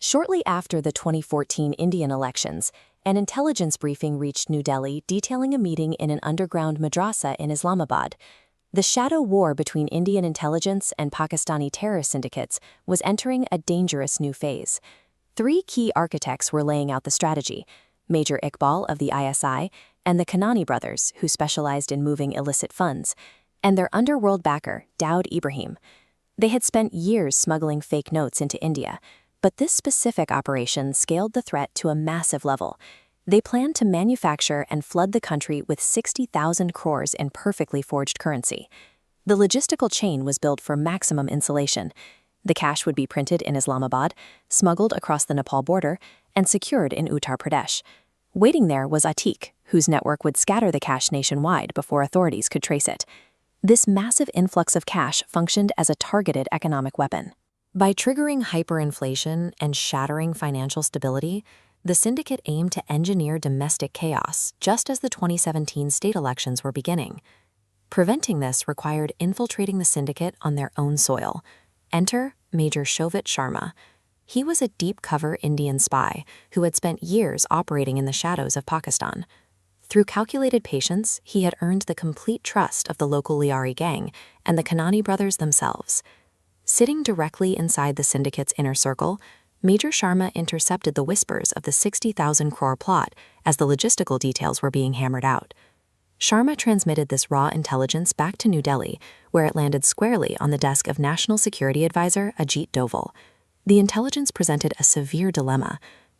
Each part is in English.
Shortly after the 2014 Indian elections, an intelligence briefing reached New Delhi detailing a meeting in an underground madrasa in Islamabad. The shadow war between Indian intelligence and Pakistani terror syndicates was entering a dangerous new phase. Three key architects were laying out the strategy: Major Iqbal of the ISI and the Kanani brothers, who specialized in moving illicit funds, and their underworld backer, Daud Ibrahim. They had spent years smuggling fake notes into India, but this specific operation scaled the threat to a massive level. They planned to manufacture and flood the country with 60,000 crores in perfectly forged currency. The logistical chain was built for maximum insulation. The cash would be printed in Islamabad, smuggled across the Nepal border, and secured in Uttar Pradesh. Waiting there was Atiq, whose network would scatter the cash nationwide before authorities could trace it. This massive influx of cash functioned as a targeted economic weapon. By triggering hyperinflation and shattering financial stability, the syndicate aimed to engineer domestic chaos just as the 2017 state elections were beginning. Preventing this required infiltrating the syndicate on their own soil. Enter Major Shobhit Sharma. He was a deep-cover Indian spy who had spent years operating in the shadows of Pakistan. Through calculated patience, he had earned the complete trust of the local Liari gang and the Kanani brothers themselves. Sitting directly inside the syndicate's inner circle, Major Sharma intercepted the whispers of the 60,000 crore plot as the logistical details were being hammered out. Sharma transmitted this raw intelligence back to New Delhi, where it landed squarely on the desk of National Security Advisor Ajit Doval. The intelligence presented a severe dilemma.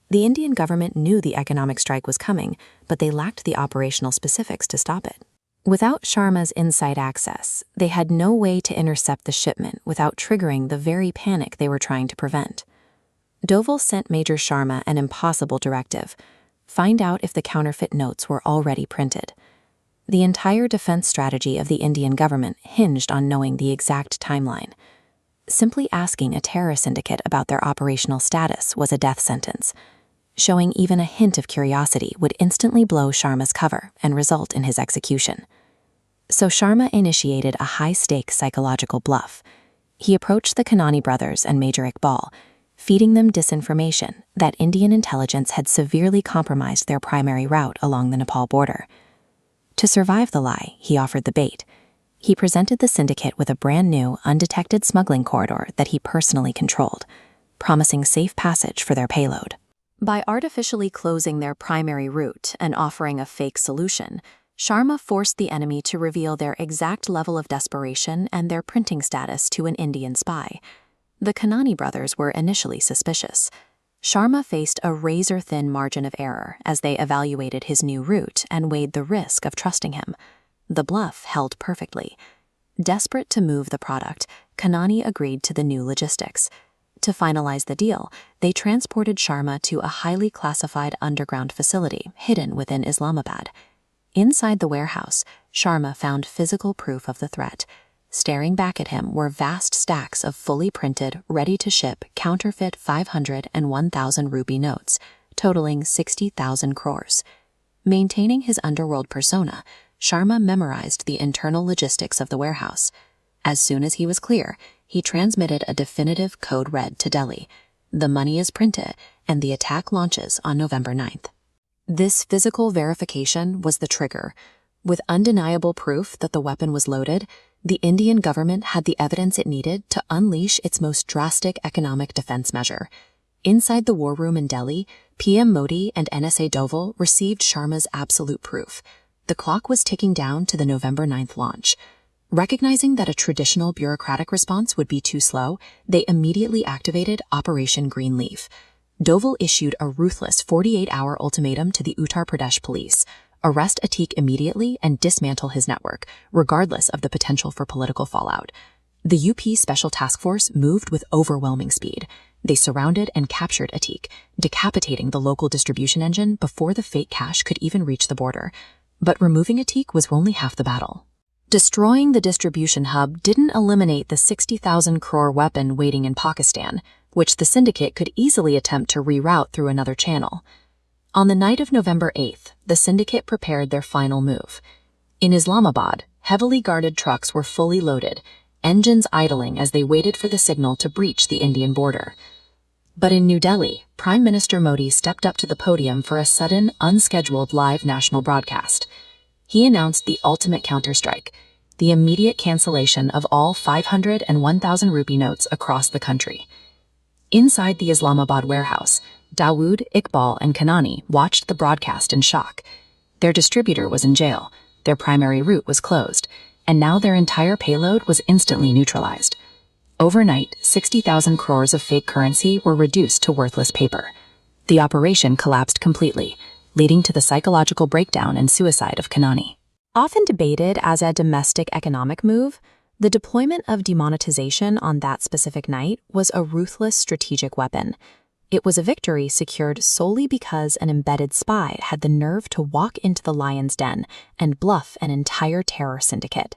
The Indian government knew the economic strike was coming, but they lacked the operational specifics to stop it. Without Sharma's inside access, they had no way to intercept the shipment without triggering the very panic they were trying to prevent. Doval sent Major Sharma an impossible directive: find out if the counterfeit notes were already printed. The entire defense strategy of the Indian government hinged on knowing the exact timeline. Simply asking a terror syndicate about their operational status was a death sentence. Showing even a hint of curiosity would instantly blow Sharma's cover and result in his execution. So Sharma initiated a high-stakes psychological bluff. He approached the Kanani brothers and Major Iqbal, feeding them disinformation that Indian intelligence had severely compromised their primary route along the Nepal border. To survive the lie, he offered the bait. He presented the syndicate with a brand-new, undetected smuggling corridor that he personally controlled, promising safe passage for their payload. By artificially closing their primary route and offering a fake solution, Sharma forced the enemy to reveal their exact level of desperation and their printing status to an Indian spy. The Kanani brothers were initially suspicious. Sharma faced a razor-thin margin of error as they evaluated his new route and weighed the risk of trusting him. The bluff held perfectly. Desperate to move the product, Kanani agreed to the new logistics. To finalize the deal, they transported Sharma to a highly classified underground facility hidden within Islamabad. Inside the warehouse, Sharma found physical proof of the threat. Staring back at him were vast stacks of fully printed, ready-to-ship, counterfeit 500 and 1,000 rupee notes, totaling 60,000 crores. Maintaining his underworld persona, Sharma memorized the internal logistics of the warehouse. As soon as he was clear, he transmitted a definitive code red to Delhi. The money is printed, and the attack launches on November 9th. This physical verification was the trigger. With undeniable proof that the weapon was loaded, the Indian government had the evidence it needed to unleash its most drastic economic defense measure. Inside the war room in Delhi, PM Modi and NSA Doval received Sharma's absolute proof. The clock was ticking down to the November 9th launch. Recognizing that a traditional bureaucratic response would be too slow, they immediately activated Operation Greenleaf. Doval issued a ruthless 48-hour ultimatum to the Uttar Pradesh police: arrest Atiq immediately and dismantle his network, regardless of the potential for political fallout. The UP Special Task Force moved with overwhelming speed. They surrounded and captured Atiq, decapitating the local distribution engine before the fake cash could even reach the border. But removing Atiq was only half the battle. Destroying the distribution hub didn't eliminate the 60,000 crore weapon waiting in Pakistan, which the syndicate could easily attempt to reroute through another channel. On the night of November 8th, the syndicate prepared their final move. In Islamabad, heavily guarded trucks were fully loaded, engines idling as they waited for the signal to breach the Indian border. But in New Delhi, Prime Minister Modi stepped up to the podium for a sudden, unscheduled live national broadcast. He announced the ultimate counterstrike, the immediate cancellation of all 500 and 1,000 rupee notes across the country. Inside the Islamabad warehouse, Dawood, Iqbal, and Kanani watched the broadcast in shock. Their distributor was in jail, their primary route was closed, and now their entire payload was instantly neutralized. Overnight, 60,000 crores of fake currency were reduced to worthless paper. The operation collapsed completely, leading to the psychological breakdown and suicide of Kanani. Often debated as a domestic economic move, the deployment of demonetization on that specific night was a ruthless strategic weapon. It was a victory secured solely because an embedded spy had the nerve to walk into the lion's den and bluff an entire terror syndicate.